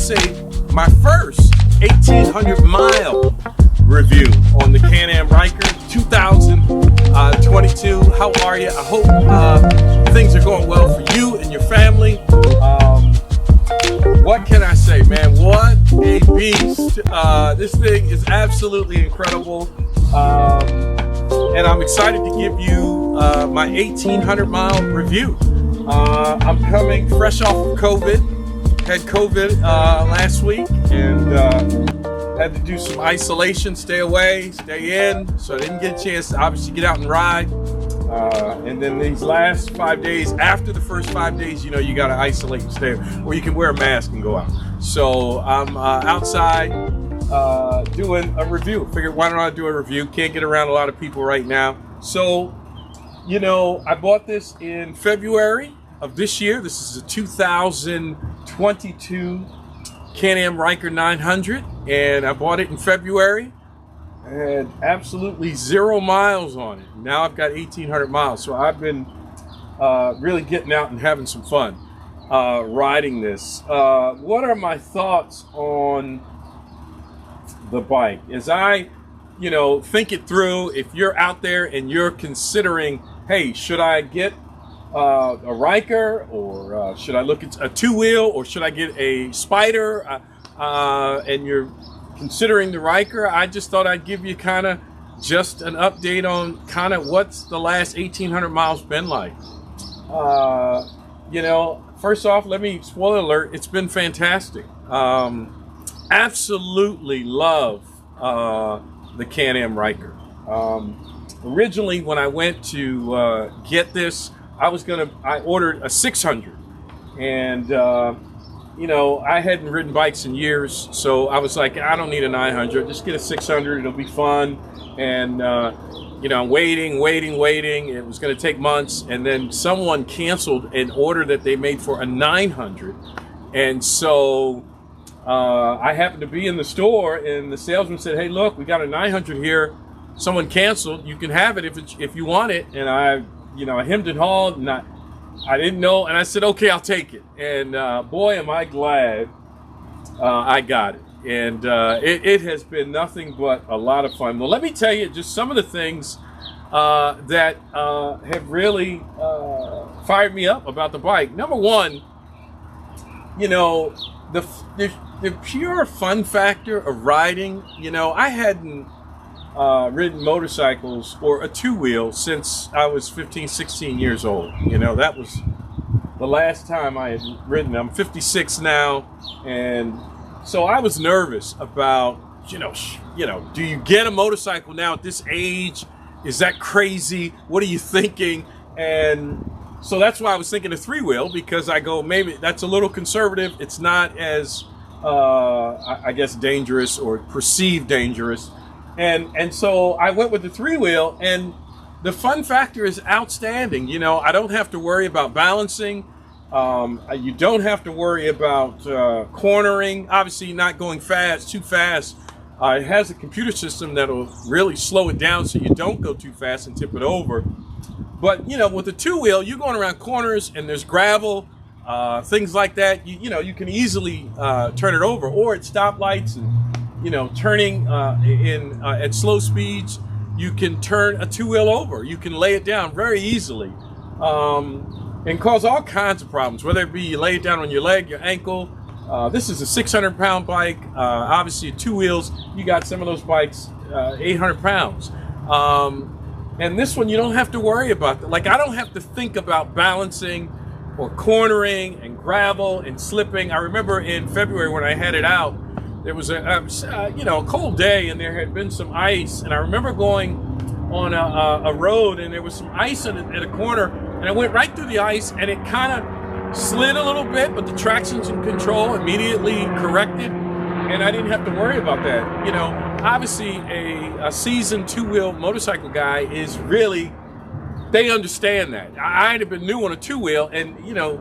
say my first 1,800 mile review on the Can Am Ryker 2022. How are you? I hope things are going well for you and your family. What can I say, man? What a beast. This thing is absolutely incredible. And I'm excited to give you my 1,800 mile review. I'm coming fresh off of COVID. Had COVID last week and had to do some isolation, stay away, stay in. So I didn't get a chance to obviously get out and ride. And then these last 5 days, after the first 5 days, you know, you got to isolate and stay, or you can wear a mask and go out. So I'm outside doing a review. Figured, why don't I do a review? Can't get around a lot of people right now. So, you know, I bought this in February of this year. This is a 2022 Can Am Ryker 900, and I bought it in February. I had absolutely 0 miles on it. Now I've got 1,800 miles, so I've been really getting out and having some fun riding this. What are my thoughts on the bike? As I, you know, think it through, if you're out there and you're considering, hey, should I get a Ryker, or should I look at a two-wheel, or should I get a Spider, and you're considering the Ryker, I just thought I'd give you kind of just an update on kind of what's the last 1,800 miles been like. You know, first off, let me, spoiler alert, it's been fantastic. Absolutely love the Can Am Ryker. Originally, when I went to get this, I ordered a 600, and you know, I hadn't ridden bikes in years, so I was like, I don't need a 900, just get a 600, it'll be fun. And you know, waiting, it was going to take months, and then someone canceled an order that they made for a 900, and so I happened to be in the store, and the salesman said, hey, look, we got a 900 here, someone canceled, you can have it if you want it. And I hemmed and hawed, and I didn't know, and I said, okay, I'll take it. And boy, am I glad I got it. And it has been nothing but a lot of fun. Well, let me tell you just some of the things that have really fired me up about the bike. Number one, you know, the pure fun factor of riding. You know, I hadn't ridden motorcycles or a two-wheel since I was 15, 16 years old. You know, that was the last time I had ridden. I'm 56 now, and so I was nervous about, you know, do you get a motorcycle now at this age? Is that crazy? What are you thinking? And so that's why I was thinking a three-wheel, because I go, maybe that's a little conservative. It's not as, I guess, dangerous or perceived dangerous. And so I went with the three-wheel, and the fun factor is outstanding. You know, I don't have to worry about balancing. You don't have to worry about cornering. Obviously, not going too fast. It has a computer system that'll really slow it down so you don't go too fast and tip it over. But, you know, with the two-wheel, you're going around corners, and there's gravel, things like that. You know, you can easily turn it over, or at stoplights, and you know, turning at slow speeds, you can turn a two-wheel over. You can lay it down very easily, and cause all kinds of problems, whether it be you lay it down on your leg, your ankle. This is a 600-pound bike. Obviously, two wheels, you got some of those bikes 800 pounds. And this one, you don't have to worry about that. Like, I don't have to think about balancing or cornering and gravel and slipping. I remember in February when I had it out, there was a cold day, and there had been some ice, and I remember going on a road, and there was some ice at a corner, and I went right through the ice, and it kind of slid a little bit, but the traction's in control immediately corrected, and I didn't have to worry about that. You know, obviously a seasoned two-wheel motorcycle guy is really, they understand that. I'd have been new on a two-wheel, and you know,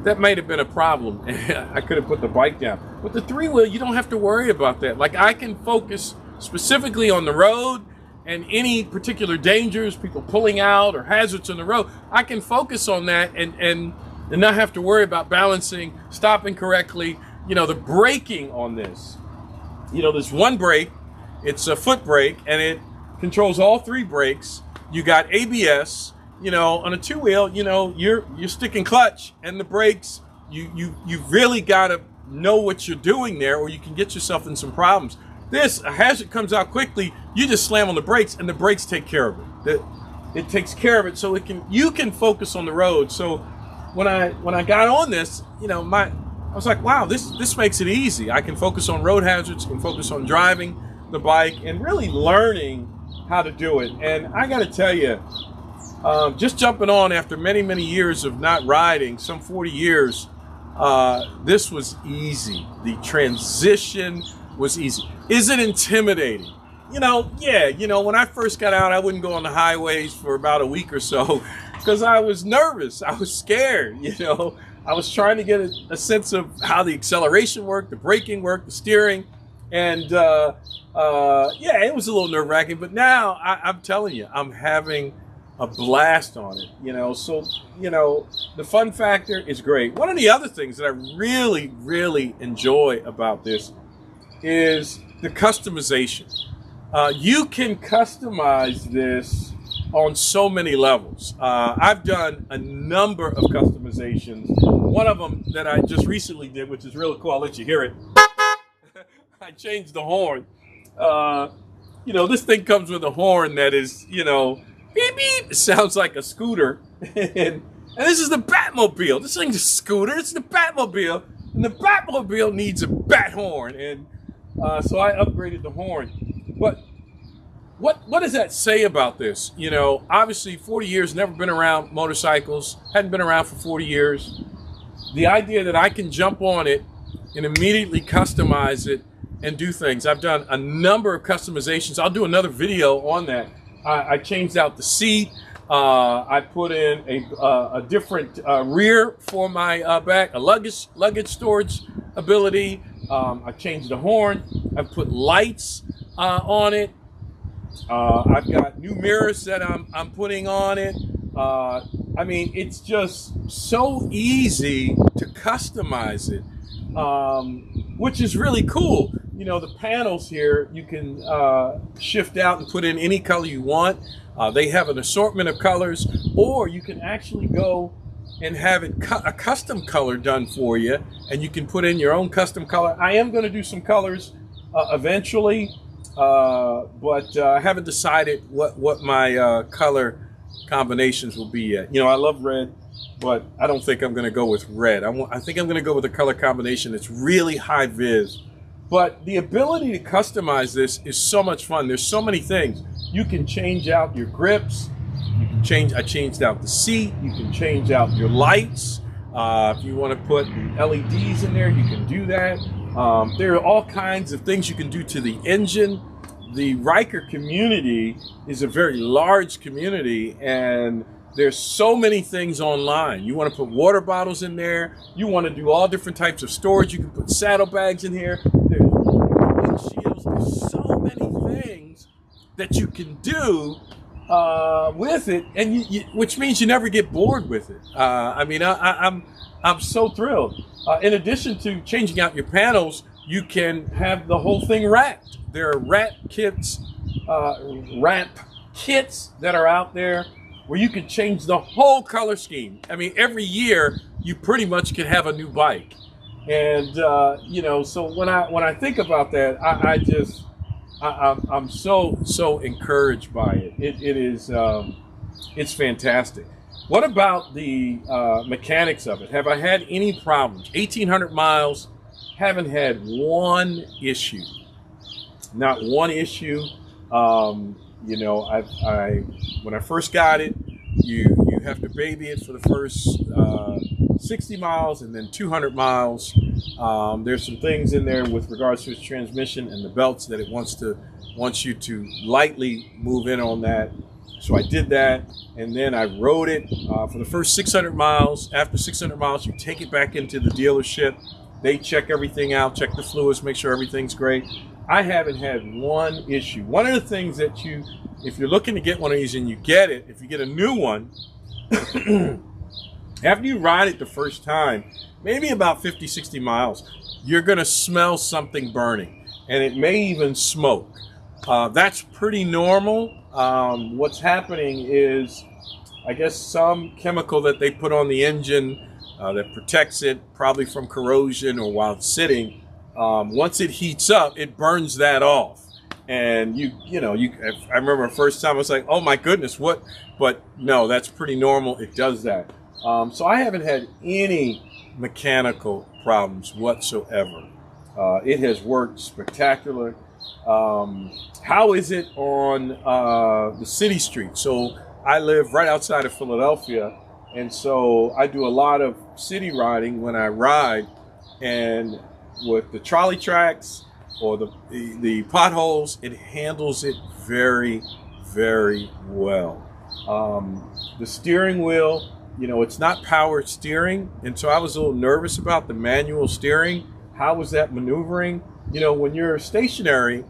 that might have been a problem. I could have put the bike down. With the three-wheel, you don't have to worry about that. Like, I can focus specifically on the road and any particular dangers, people pulling out or hazards on the road. I can focus on that and not have to worry about balancing, stopping correctly, the braking on this, there's one brake, it's a foot brake, and it controls all three brakes. You got ABS, on a two-wheel, you're sticking clutch, and the brakes, you've really got to know what you're doing there, or you can get yourself in some problems. This, a hazard comes out quickly, you just slam on the brakes, and the brakes take care of it. It takes care of it, so you can focus on the road. So when I got on this, I was like, wow, this makes it easy. I can focus on road hazards, can focus on driving the bike, and really learning how to do it. And I got to tell you, just jumping on after many, many years of not riding, some 40 years, this was easy. The transition was easy. Is it intimidating? Yeah, when I first got out, I wouldn't go on the highways for about a week or so because I was nervous. I was scared, I was trying to get a sense of how the acceleration worked, the braking worked, the steering. And yeah, it was a little nerve-wracking, but now I'm telling you, I'm having a blast on it, so, the fun factor is great. One of the other things that I really, really enjoy about this is the customization. You can customize this on so many levels. I've done a number of customizations. One of them that I just recently did, which is really cool, I'll let you hear it. I changed the horn. This thing comes with a horn that is, beep, beep. It sounds like a scooter. and this is the Batmobile. This ain't a scooter, it's the Batmobile. And the Batmobile needs a bat horn. And so I upgraded the horn. But what does that say about this? Obviously 40 years, never been around motorcycles, hadn't been around for 40 years. The idea that I can jump on it and immediately customize it and do things. I've done a number of customizations. I'll do another video on that. I changed out the seat. I put in a different rear for my back, a luggage storage ability. I changed the horn. I put lights on it. I've got new mirrors that I'm putting on it. I mean, it's just so easy to customize it, which is really cool. The panels here, you can shift out and put in any color you want. They have an assortment of colors, or you can actually go and have it a custom color done for you, and you can put in your own custom color. I am going to do some colors eventually, but I haven't decided what my color combinations will be yet. I love red, but I don't think I'm going to go with red. I think I'm going to go with a color combination that's really high vis. But the ability to customize this is so much fun. There's so many things. You can change out your grips. I changed out the seat. You can change out your lights. If you want to put LEDs in there, you can do that. There are all kinds of things you can do to the engine. The Ryker community is a very large community, and there's so many things online. You want to put water bottles in there. You want to do all different types of storage. You can put saddlebags in here. There's windshields. There's so many things that you can do with it, and which means you never get bored with it. I mean, I'm so thrilled. In addition to changing out your panels, you can have the whole thing wrapped. There are wrap kits that are out there where you can change the whole color scheme. I mean, every year you pretty much can have a new bike. And so when I think about that, I'm so encouraged by it. It is it's fantastic. What about the mechanics of it? Have I had any problems? 1,800 miles, haven't had one issue. Not one issue. When I first got it, you have to baby it for the first 60 miles and then 200 miles. There's some things in there with regards to its transmission and the belts that it wants you to lightly move in on that. So I did that, and then I rode it for the first 600 miles. After 600 miles, you take it back into the dealership. They check everything out, check the fluids, make sure everything's great. I haven't had one issue. One of the things that if you're looking to get one of these and you get it, if you get a new one, after you ride it the first time, maybe about 50, 60 miles, you're going to smell something burning, and it may even smoke. That's pretty normal. What's happening is, I guess, some chemical that they put on the engine that protects it, probably from corrosion or while it's sitting. Once it heats up, it burns that off. And I remember the first time I was like, oh my goodness, what? But no, that's pretty normal. It does that. So I haven't had any mechanical problems whatsoever. It has worked spectacular. How is it on the city street? So I live right outside of Philadelphia, and so I do a lot of city riding when I ride, and with the trolley tracks or the potholes, it handles it very, very well. The steering wheel, it's not powered steering, and so I was a little nervous about the manual steering. How was that maneuvering? When you're stationary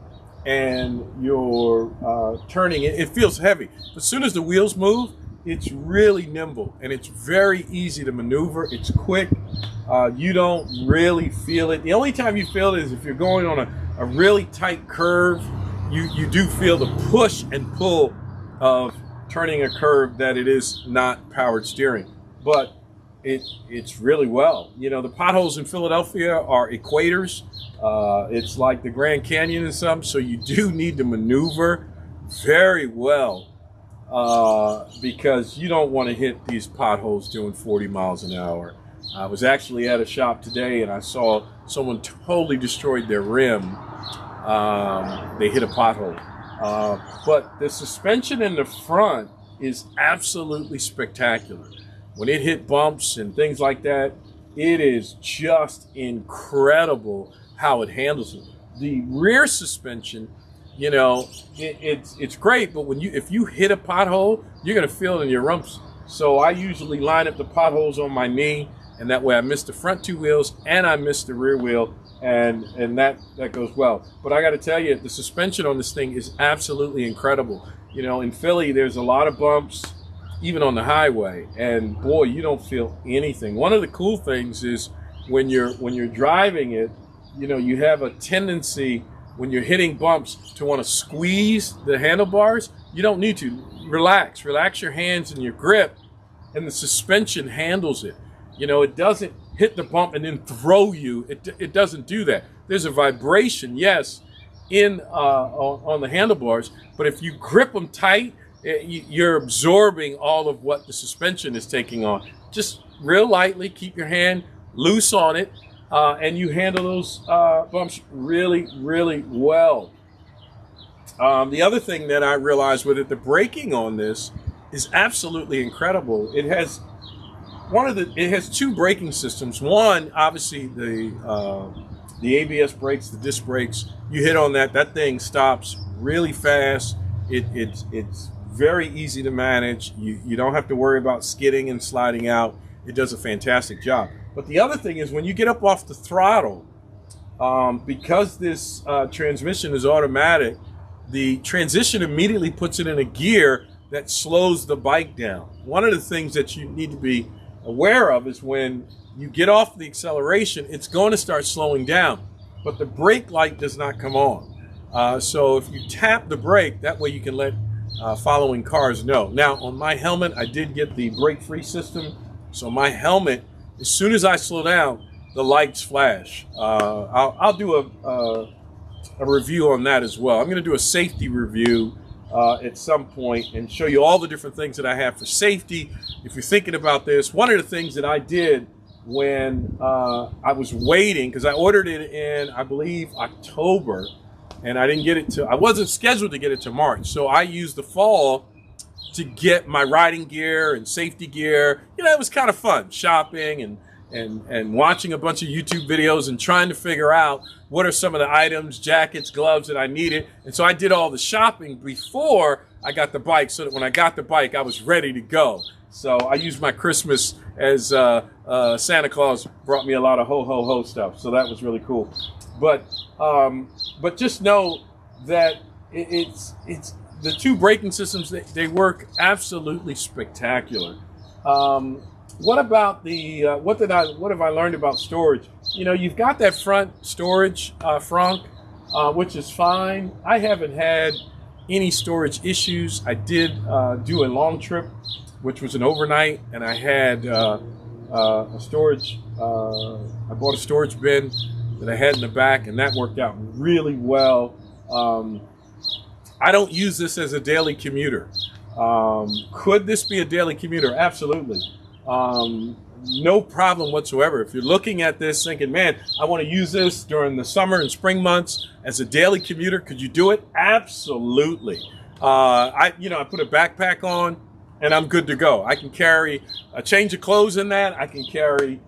and you're turning it, it feels heavy. But as soon as the wheels move, it's really nimble and it's very easy to maneuver. It's quick. You don't really feel it. The only time you feel it is if you're going on a really tight curve. You do feel the push and pull of turning a curve that it is not powered steering. But it's really well. The potholes in Philadelphia are equators. It's like the Grand Canyon and some, so you do need to maneuver very well because you don't want to hit these potholes doing 40 miles an hour. I was actually at a shop today and I saw someone totally destroyed their rim. They hit a pothole. But the suspension in the front is absolutely spectacular. When it hit bumps and things like that, it is just incredible how it handles it. The rear suspension, it's great, but if you hit a pothole, you're going to feel it in your rumps. So I usually line up the potholes on my knee, and that way I miss the front two wheels and I miss the rear wheel, and that goes well. But I got to tell you, the suspension on this thing is absolutely incredible. In Philly, there's a lot of bumps, even on the highway, and boy, you don't feel anything. One of the cool things is when you're driving it, you have a tendency when you're hitting bumps to want to squeeze the handlebars. You don't need to. Relax your hands and your grip, and the suspension handles it. It doesn't hit the bump and then throw you. It doesn't do that. There's a vibration, yes, on the handlebars, but if you grip them tight, you're absorbing all of what the suspension is taking on. Just real lightly, keep your hand loose on it, and you handle those bumps really, really well. The other thing that I realized with it, the braking on this is absolutely incredible. It has two braking systems. One, obviously the ABS brakes, the disc brakes. You hit on that thing stops really fast. It's very easy to manage. You don't have to worry about skidding and sliding out. It does a fantastic job. But the other thing is when you get up off the throttle, because this transmission is automatic, the transition immediately puts it in a gear that slows the bike down. One of the things that you need to be aware of is when you get off the acceleration, it's going to start slowing down, but the brake light does not come on. So if you tap the brake, that way you can let following cars know. Now, on my helmet, I did get the brake-free system, so my helmet, as soon as I slow down, the lights flash. I'll do a review on that as well. I'm going to do a safety review at some point and show you all the different things that I have for safety. If you're thinking about this, one of the things that I did when I was waiting, because I ordered it in, I believe, October, and I didn't get it I wasn't scheduled to get it to March. So I used the fall to get my riding gear and safety gear. It was kind of fun shopping and watching a bunch of YouTube videos and trying to figure out what are some of the items, jackets, gloves that I needed. And so I did all the shopping before I got the bike, so that when I got the bike, I was ready to go. So I used my Christmas as Santa Claus brought me a lot of ho stuff. So that was really cool. But just know that it's the two braking systems, they work absolutely spectacular. What about what have I learned about storage? you know, you've got that front storage, frunk, which is fine. I haven't had any storage issues. I did do a long trip, which was an overnight, and I had a storage. I bought a storage bin that I had in the back, and that worked out really well. I don't use this as a daily commuter. Could this be a daily commuter? Absolutely. No problem whatsoever. If you're looking at this thinking, man, I want to use this during the summer and spring months as a daily commuter, could you do it? Absolutely. I put a backpack on and I'm good to go. I can carry a change of clothes in that. I can carry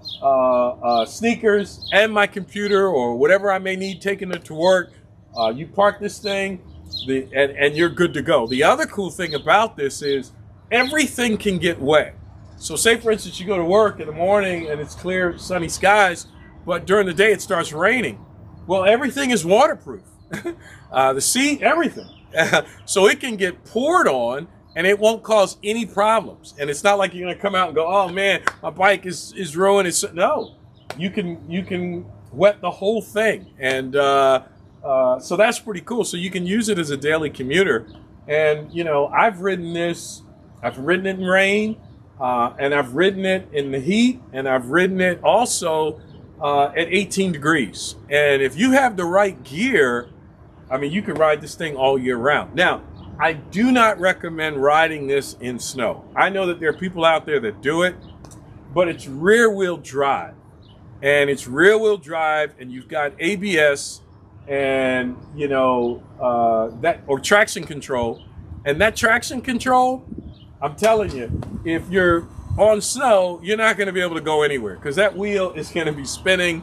sneakers and my computer or whatever I may need taking it to work. You park this thing and you're good to go. The other cool thing about this is everything can get wet. So say, for instance, you go to work in the morning and it's clear, sunny skies, but during the day it starts raining. Well, everything is waterproof. The seat, everything. So it can get poured on and it won't cause any problems. And it's not like you're going to come out and go, oh man, my bike is ruined. No, you can wet the whole thing. And so that's pretty cool. So you can use it as a daily commuter. And, you know, I've ridden it in rain. And I've ridden it in the heat, and I've ridden it also at 18 degrees. And if you have the right gear, I mean, you can ride this thing all year round. Now, I do not recommend riding this in snow. I know that there are people out there that do it, but it's rear-wheel drive. And it's rear-wheel drive, and you've got ABS and, you know, or traction control. And that traction control, I'm telling you, if you're on snow, you're not going to be able to go anywhere because that wheel is going to be spinning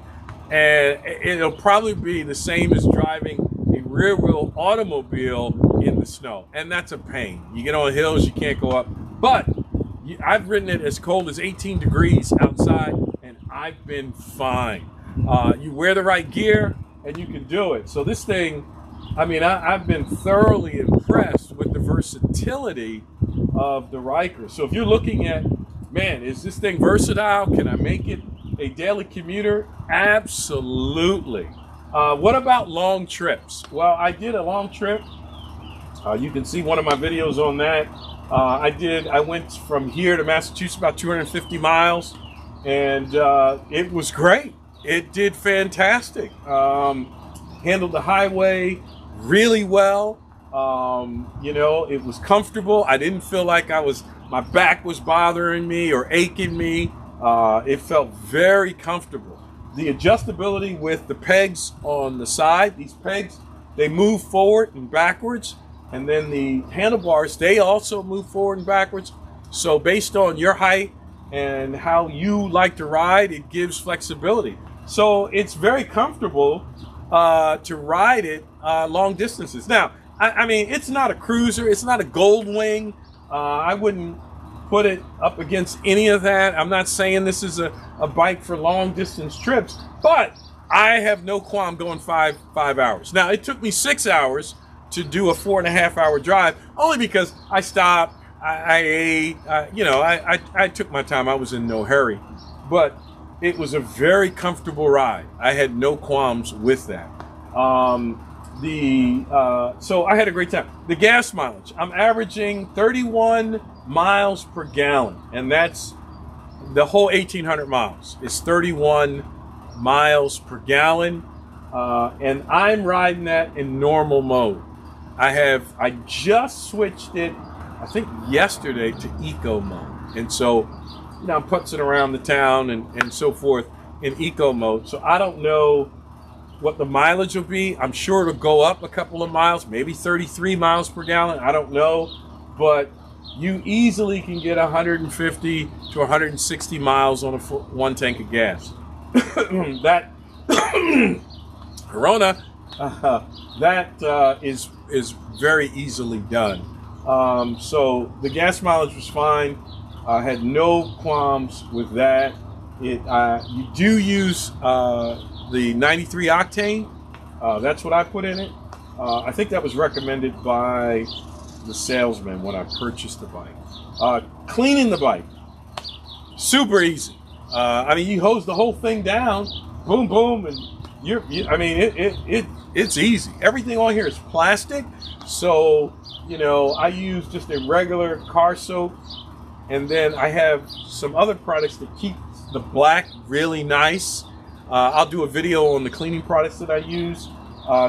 and it'll probably be the same as driving a rear wheel automobile in the snow. And that's a pain. You get on hills, you can't go up. But I've ridden it as cold as 18 degrees outside and I've been fine. You wear the right gear and you can do it. So this thing, I mean, I've been thoroughly impressed with the versatility of the Ryker. So if you're looking at, man, is this thing versatile? Can I make it a daily commuter? Absolutely. What about long trips? Well, I did a long trip. You can see one of my videos on that. I went from here to Massachusetts about 250 miles, and it was great. It did fantastic. Handled the highway really well. You know, it was comfortable. I didn't feel like my back was bothering me or aching me. It felt very comfortable. The adjustability with the pegs on the side, these pegs, they move forward and backwards. And then the handlebars, they also move forward and backwards. So based on your height and how you like to ride, it gives flexibility. So it's very comfortable to ride it long distances. Now, I mean, it's not a cruiser. It's not a gold wing. I wouldn't put it up against any of that. I'm not saying this is a bike for long distance trips, but I have no qualm going five hours. Now, it took me 6 hours to do a 4.5 hour drive, only because I stopped, I ate, I took my time. I was in no hurry, but it was a very comfortable ride. I had no qualms with that. So I had a great time. The gas mileage, I'm averaging 31 miles per gallon, and that's the whole 1,800 miles. It's 31 miles per gallon, and I'm riding that in normal mode. I just switched it, I think yesterday, to eco mode, and so I'm putzing around the town and so forth in eco mode. So I don't know what the mileage will be. I'm sure it'll go up a couple of miles, maybe 33 miles per gallon. I don't know, but you easily can get 150 to 160 miles on one tank of gas. That Corona, that is very easily done. So the gas mileage was fine. I had no qualms with that. You do use the 93 octane. That's what I put in it. I think that was recommended by the salesman when I purchased the bike. Cleaning the bike, super easy. I mean, you hose the whole thing down boom, boom, and I mean, it's easy. Everything on here is plastic, so I use just a regular car soap, and then I have some other products that keep the black really nice. I'll do a video on the cleaning products that I use,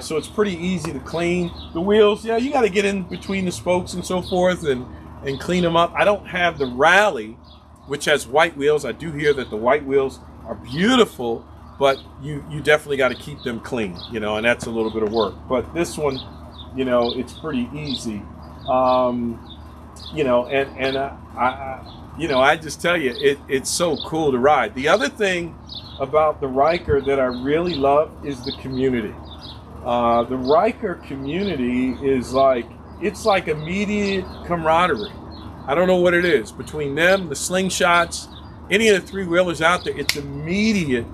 so it's pretty easy to clean. The wheels, yeah, you got to get in between the spokes and so forth and clean them up. I don't have the Rally, which has white wheels. I do hear that the white wheels are beautiful, but you definitely got to keep them clean, and that's a little bit of work. But this one, it's pretty easy, I just tell you, it's so cool to ride. The other thing about the Ryker that I really love is the community. The Ryker community is it's like immediate camaraderie. I don't know what it is. Between them, the Slingshots, any of the three-wheelers out there, it's immediate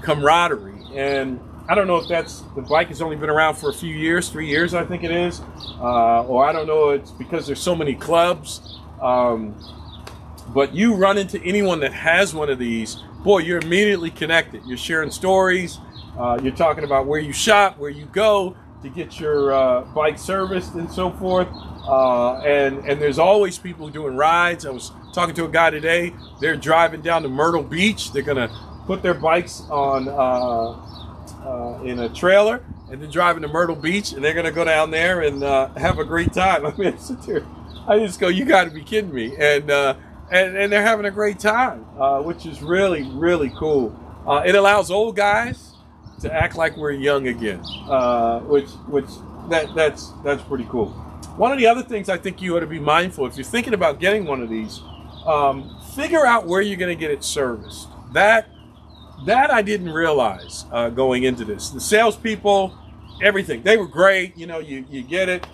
camaraderie. And I don't know if the bike has only been around for a few years, 3 years I think it is. Or I don't know, it's because there's so many clubs. But you run into anyone that has one of these, boy, you're immediately connected. You're sharing stories. You're talking about where you shop, where you go to get your bike serviced and so forth. And there's always people doing rides. I was talking to a guy today. They're driving down to Myrtle Beach. They're going to put their bikes on in a trailer and then driving to Myrtle Beach. And they're going to go down there and have a great time. I mean, I just go, you got to be kidding me. And they're having a great time, which is really, really cool. It allows old guys to act like we're young again, which that's pretty cool. One of the other things I think you ought to be mindful, if you're thinking about getting one of these, figure out where you're going to get it serviced. That I didn't realize going into this. The salespeople, everything, they were great. You get it,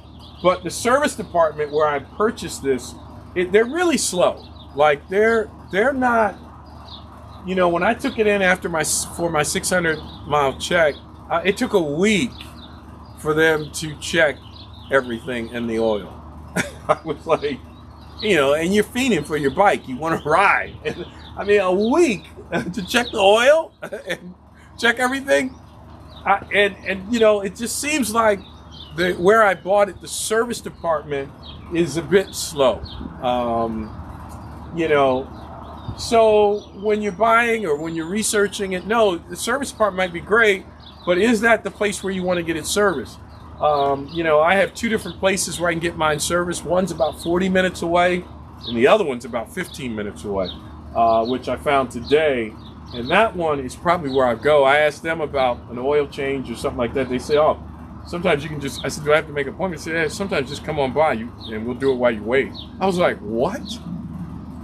but the service department where I purchased this, they're really slow. Like they're not. When I took it in for my 600-mile check, it took a week for them to check everything in the oil. I was like, and you're fiending for your bike. You want to ride. And, I mean, a week to check the oil and check everything. It just seems like where I bought it, the service department is a bit slow. So when you're buying or when you're researching it, no, the service part might be great, but is that the place where you want to get it serviced? I have two different places where I can get mine serviced. One's about 40 minutes away, and the other one's about 15 minutes away, which I found today. And that one is probably where I go. I asked them about an oil change or something like that. They say, oh, sometimes you can just, I said, do I have to make an appointment? They said, yeah, sometimes just come on by and we'll do it while you wait. I was like, what?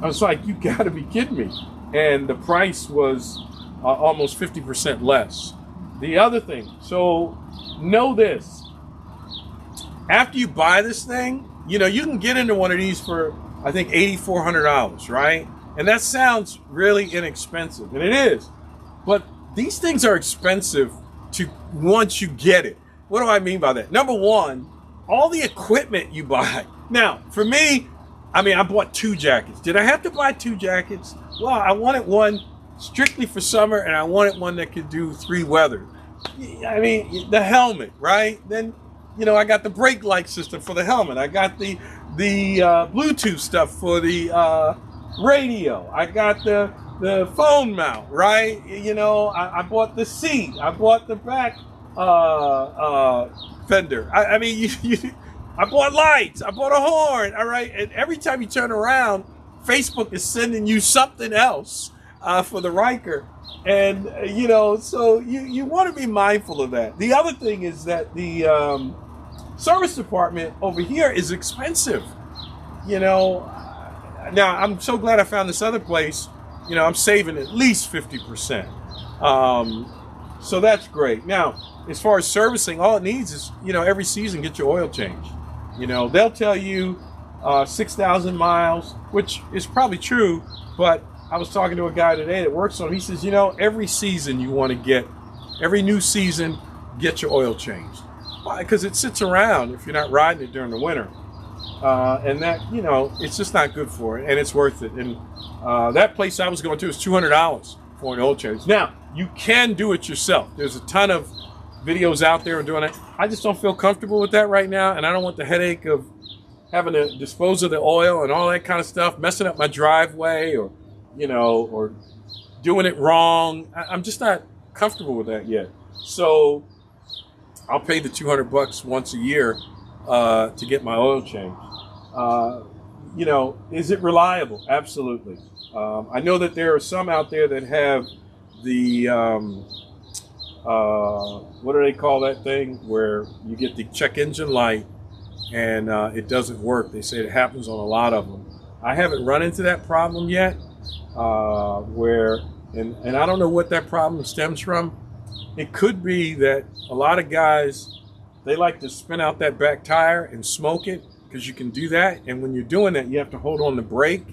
I was like, you gotta be kidding me. And the price was almost 50% less. The other thing, so know this. After you buy this thing, you can get into one of these for, I think, $8,400, right? And that sounds really inexpensive, and it is. But these things are expensive once you get it. What do I mean by that? Number one, all the equipment you buy. Now, for me, I bought 2 jackets. Did I have to buy 2 jackets? Well, I wanted one strictly for summer, and I wanted one that could do 3 weather. I mean, the helmet, right? Then, I got the brake light system for the helmet. I got the Bluetooth stuff for the radio. I got the phone mount, right? I bought the seat. I bought the back fender. I bought lights. I bought a horn. All right. And every time you turn around, Facebook is sending you something else for the Ryker. And, so you want to be mindful of that. The other thing is that the service department over here is expensive. Now, I'm so glad I found this other place. I'm saving at least 50%. So that's great. Now, as far as servicing, all it needs is, every season get your oil changed. They'll tell you 6,000 miles, which is probably true, but I was talking to a guy today that works on it. He says, every season every new season, get your oil changed. Why? Because it sits around if you're not riding it during the winter. And that, it's just not good for it, and it's worth it. And that place I was going to is $200 for an oil change. Now, you can do it yourself. There's a ton of videos out there doing it. I just don't feel comfortable with that right now, and I don't want the headache of having to dispose of the oil and all that kind of stuff, messing up my driveway, or or doing it wrong. I'm just not comfortable with that yet. So I'll pay the $200 once a year to get my oil changed. Is it reliable? Absolutely. I know that there are some out there that have the what do they call that thing where you get the check engine light and it doesn't work. They say it happens on a lot of them. I haven't run into that problem yet, and I don't know what that problem stems from. It could be that a lot of guys, they like to spin out that back tire and smoke it, because you can do that. And when you're doing that, you have to hold on the brake.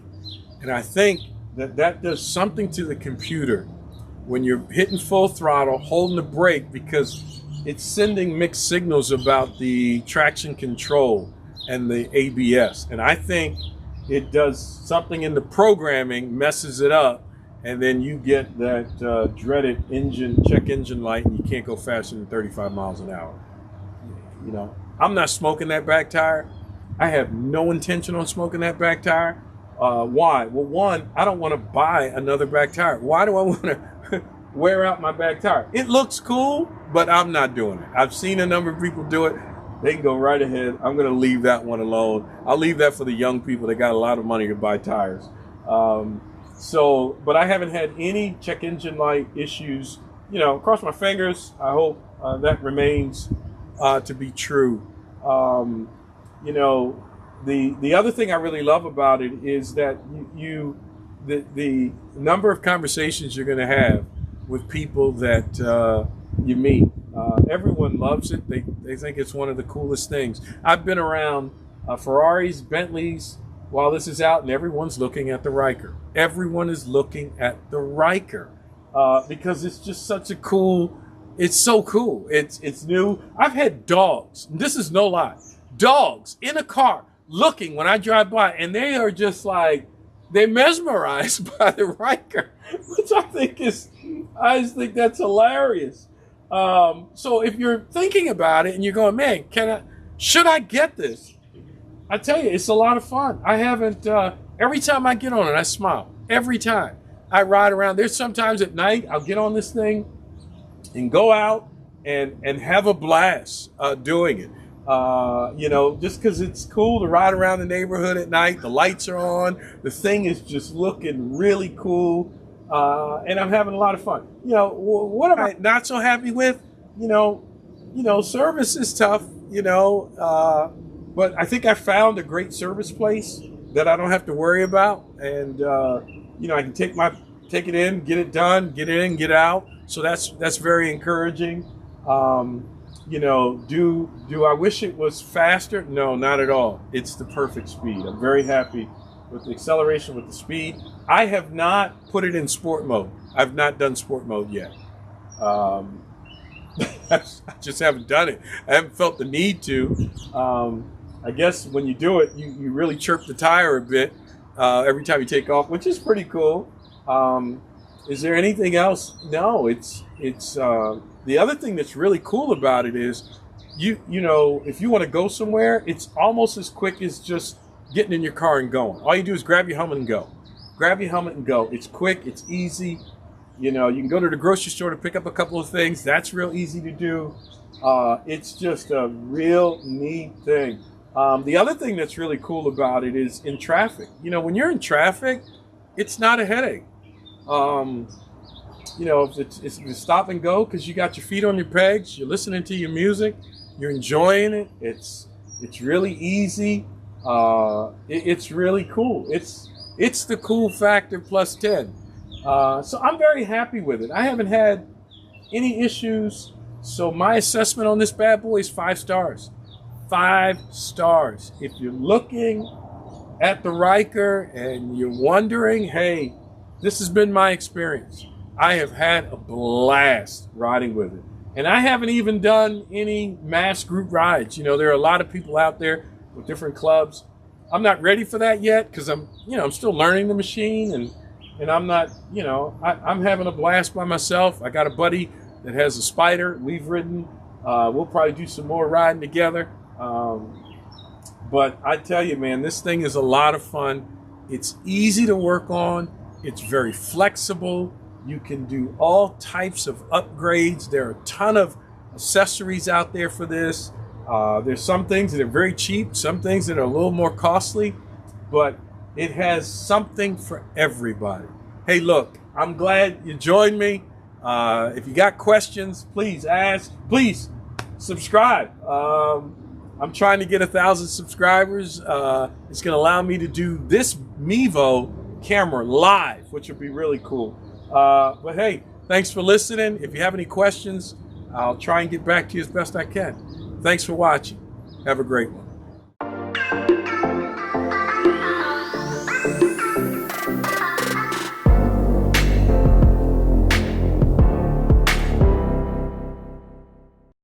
And I think that does something to the computer when you're hitting full throttle, holding the brake, because it's sending mixed signals about the traction control and the ABS. And I think it does something in the programming, messes it up, and then you get that dreaded check engine light, and you can't go faster than 35 miles an hour. I'm not smoking that back tire. I have no intention on smoking that back tire. Why? Well, one, I don't want to buy another back tire. Why do I want to wear out my back tire? It looks cool, but I'm not doing it. I've seen a number of people do it. They can go right ahead. I'm going to leave that one alone. I'll leave that for the young people that got a lot of money to buy tires. But I haven't had any check engine light issues. Cross my fingers. I hope that remains to be true. The other thing I really love about it is that the number of conversations you're going to have with people that you meet. Everyone loves it. They think it's one of the coolest things. I've been around Ferraris, Bentleys while this is out, and everyone's looking at the Ryker. Everyone is looking at the Ryker because it's just such a cool. It's so cool. It's new. I've had dogs. This is no lie. Dogs in a car looking when I drive by, and they are just like, they're mesmerized by the Ryker, which I just think that's hilarious. So if you're thinking about it and you're going, man, should I get this? I tell you, it's a lot of fun. I haven't, every time I get on it, I smile. Every time I ride around. There's sometimes at night, I'll get on this thing and go out and have a blast doing it. Just because it's cool to ride around the neighborhood at night. The lights are on. The thing is just looking really cool. And I'm having a lot of fun. What am I not so happy with? Service is tough, but I think I found a great service place that I don't have to worry about. And, I can take it in, get it done, get in, get out. So that's very encouraging. Do I wish it was faster? No, not at all. It's the perfect speed. I'm very happy with the acceleration, with the speed. I have not put it in sport mode. I've not done sport mode yet. I just haven't done it. I haven't felt the need to. I guess when you do it, you really chirp the tire a bit every time you take off, which is pretty cool. Is there anything else? No, it's the other thing that's really cool about it is if you want to go somewhere, it's almost as quick as just getting in your car and going. All you do is grab your helmet and go. Grab your helmet and go. It's quick. It's easy. You can go to the grocery store to pick up a couple of things. That's real easy to do. It's just a real neat thing. The other thing that's really cool about it is in traffic. When you're in traffic, it's not a headache. If it's stop and go because you got your feet on your pegs, you're listening to your music, you're enjoying it. It's really easy. It's really cool. It's the cool factor plus 10. So I'm very happy with it. I haven't had any issues. So my assessment on this bad boy is 5 stars. 5 stars. If you're looking at the Ryker and you're wondering, hey, this has been my experience. I have had a blast riding with it. And I haven't even done any mass group rides. There are a lot of people out there with different clubs. I'm not ready for that yet because I'm still learning the machine and I'm not, you know, I'm having a blast by myself. I got a buddy that has a Spider. We've ridden. We'll probably do some more riding together. But I tell you, man, this thing is a lot of fun. It's easy to work on. It's very flexible. You can do all types of upgrades. There are a ton of accessories out there for this. There's some things that are very cheap, some things that are a little more costly, but it has something for everybody. Hey, look, I'm glad you joined me. If you got questions, please ask. Please subscribe. I'm trying to get 1,000 subscribers. It's going to allow me to do this Mevo camera live, which would be really cool. But hey, thanks for listening. If you have any questions, I'll try and get back to you as best I can. Thanks for watching. Have a great one.